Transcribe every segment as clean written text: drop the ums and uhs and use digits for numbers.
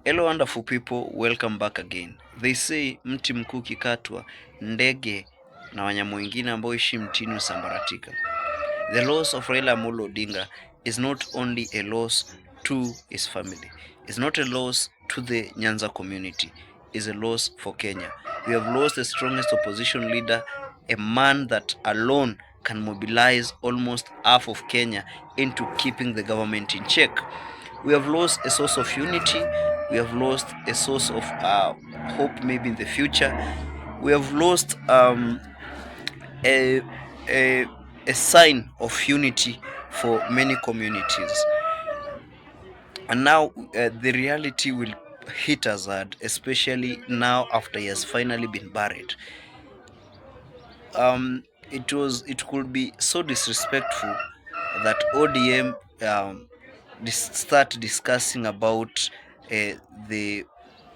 Hello wonderful people, welcome back again. They say mti mkuu ukikatwa, ndege na wanyama wengine ambao ishi mtini husambaratika. The loss of Raila Amolo Odinga is not only a loss to his family. It's not a loss to the Nyanza community. It's a loss for Kenya. We have lost the strongest opposition leader, a man that alone can mobilize almost half of Kenya into keeping the government in check. We have lost a source of unity. We have lost a source of hope maybe in the future. We have lost a, a, a sign of unity for many communities. And now the reality will hit us hard, especially now after he has finally been buried. It could be so disrespectful that ODM start discussing about the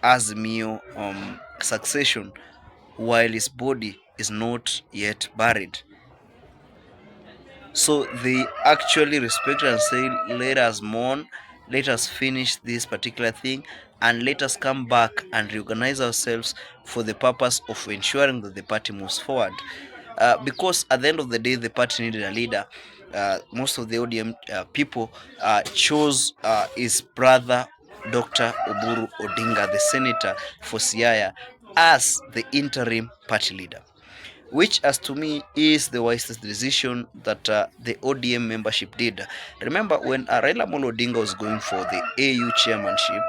Azimio succession while his body is not yet buried. So they actually respect and say, let us mourn, let us finish this particular thing, and let us come back and reorganize ourselves for the purpose of ensuring that the party moves forward. Because at the end of the day, the party needed a leader. Most of the ODM people chose his brother, Dr. Oburu Odinga, the senator for Siaya, as the interim party leader, which as to me is the wisest decision that the ODM membership did. Remember when Raila Amolo Odinga was going for the AU chairmanship,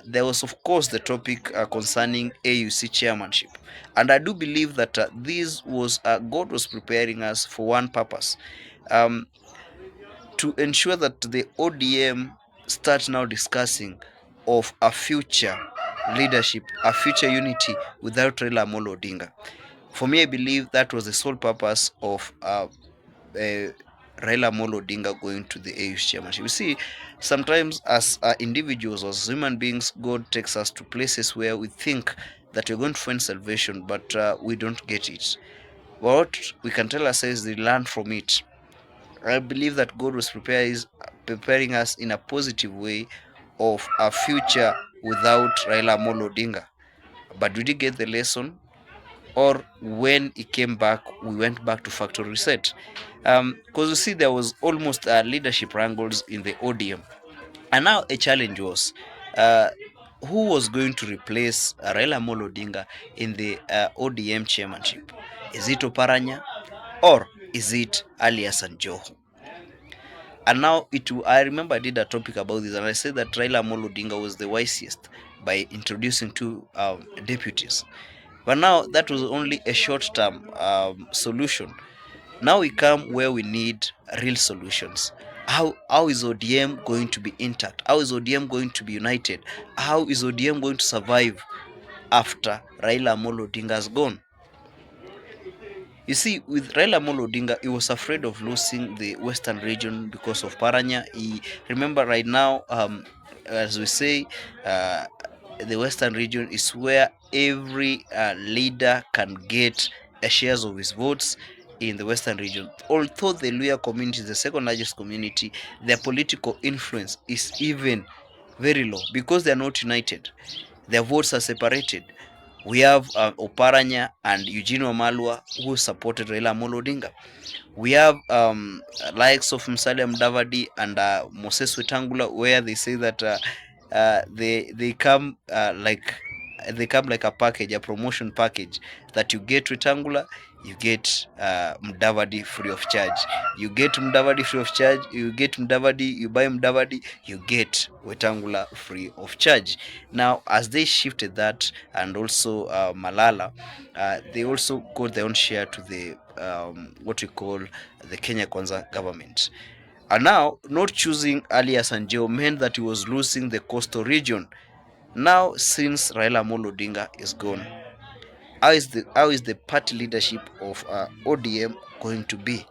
there was of course the topic concerning AUC chairmanship, and I do believe that this was God was preparing us for one purpose, to ensure that the ODM start now discussing of a future leadership, a future unity without Raila Amolo Odinga. For me, I believe that was the sole purpose of Raila Amolo Odinga going to the AU chairmanship. You see, sometimes as individuals, as human beings, God takes us to places where we think that we're going to find salvation, but we don't get it. What we can tell ourselves is we learn from it. I believe that God was preparing us in a positive way of a future without Raila Amolo Odinga. But did we get the lesson? Or when he came back, we went back to factory reset? Because you see, there was almost leadership wrangles in the ODM, and now a challenge was who was going to replace Raila Amolo Odinga in the ODM chairmanship. Is it Oparanya or is it Ali Hassan Joho? And now I remember I did a topic about this, and I said that Raila Amolo Odinga was the wisest by introducing two deputies. But now that was only a short-term solution. Now we come where we need real solutions. How is ODM going to be intact? How is ODM going to be united? How is ODM going to survive after Raila Amolo Odinga has gone? You see, with Raila Amolo Odinga, he was afraid of losing the Western region because of Paranya. Remember right now, as we say, the Western region is where every leader can get a shares of his votes in the Western region. Although the Luya community is the second largest community, their political influence is even very low because they are not united. Their votes are separated. We have Oparanya and Eugene Wamalwa who supported Raila Amolo Odinga. We have likes of Musalia Mudavadi and Moses Wetangula, where they say that they come like a package, a promotion package, that you get Wetangula, you get Mudavadi free of charge. You get Mudavadi free of charge, you get Mudavadi, you buy Mudavadi, you get Wetangula free of charge. Now, as they shifted that, and also Malala, they also got their own share to the what we call the Kenya Kwanza government. And now, not choosing Ali Hassan Joho meant that he was losing the coastal region. Now, since Raila Amolo Odinga is gone, how is the party leadership of ODM going to be?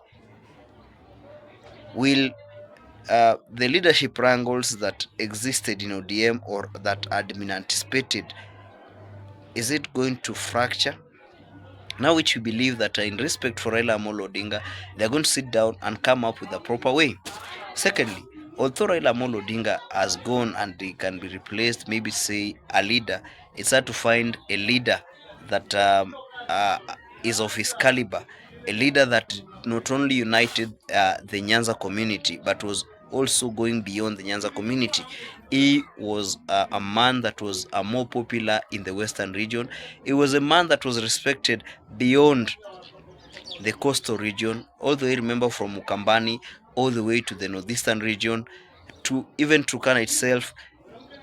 Will the leadership wrangles that existed in ODM or that had been anticipated, is it going to fracture? Now, which we believe that in respect for Raila Amolo Odinga, they're going to sit down and come up with a proper way. Secondly, Although Raila Amolo Odinga has gone and he can be replaced, maybe say a leader, it's hard to find a leader that uh, is of his caliber, a leader that not only united the Nyanza community but was also going beyond the Nyanza community. He was a man that was more popular in the western region. He was a man that was respected beyond the coastal region, all the way, remember, from Mukambani all the way to the northeastern region, to even Turkana itself.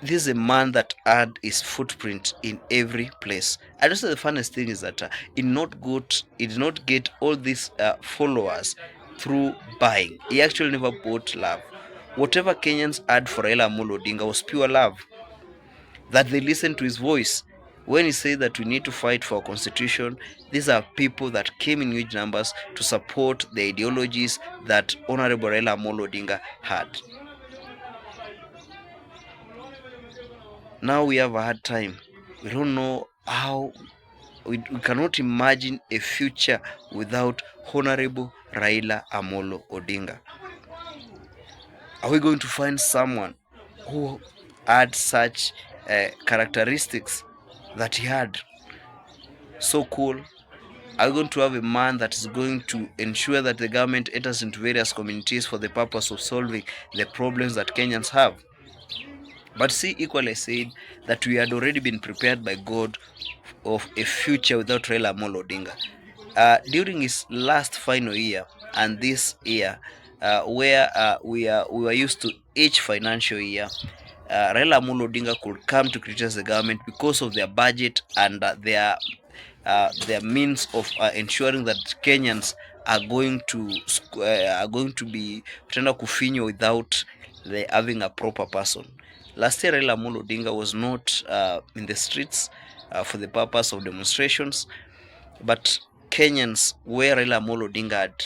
This is a man that had his footprint in every place. And also the funniest thing is that he did not get all these followers through buying. He actually never bought love. Whatever Kenyans had for Raila Amolo Odinga was pure love, that they listened to his voice. When he said that we need to fight for our constitution, these are people that came in huge numbers to support the ideologies that Honorable Raila Amolo Odinga had. Now we have a hard time. We don't know how, we cannot imagine a future without Honorable Raila Amolo Odinga. Are we going to find someone who had such characteristics that he had? So cool. Are we going to have a man that is going to ensure that the government enters into various communities for the purpose of solving the problems that Kenyans have? But see, equally I said that we had already been prepared by God of a future without Raila Amolo Odinga. During his last final year and this year, where we were used to each financial year, Raila Amolo Odinga could come to criticize the government because of their budget and their means of ensuring that Kenyans are going to be tenda kufinywa without having a proper person. Last year, Raila Amolo Odinga was not in the streets for the purpose of demonstrations, but Kenyans where Raila Amolo Odinga had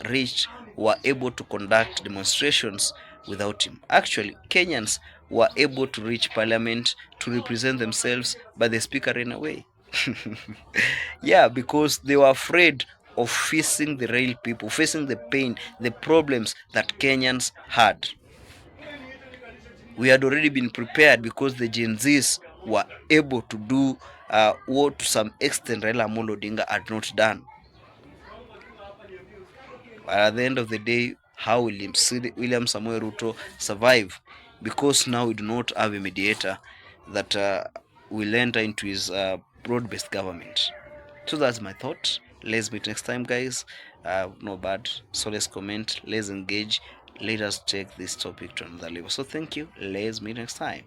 reached were able to conduct demonstrations without him. Actually, Kenyans were able to reach parliament to represent themselves, but the speaker ran away. Yeah, because they were afraid of facing the real people, facing the pain, the problems that Kenyans had. We had already been prepared because the Gen Zs were able to do what to some extent Raila Amolo Odinga had not done. But at the end of the day, how will William Samoei Ruto survive? Because now we do not have a mediator that will enter into his broad-based government. So that's my thought. Let's meet next time, guys. No bad. So let's comment. Let's engage. Let us take this topic to another level. So thank you. Let's meet next time.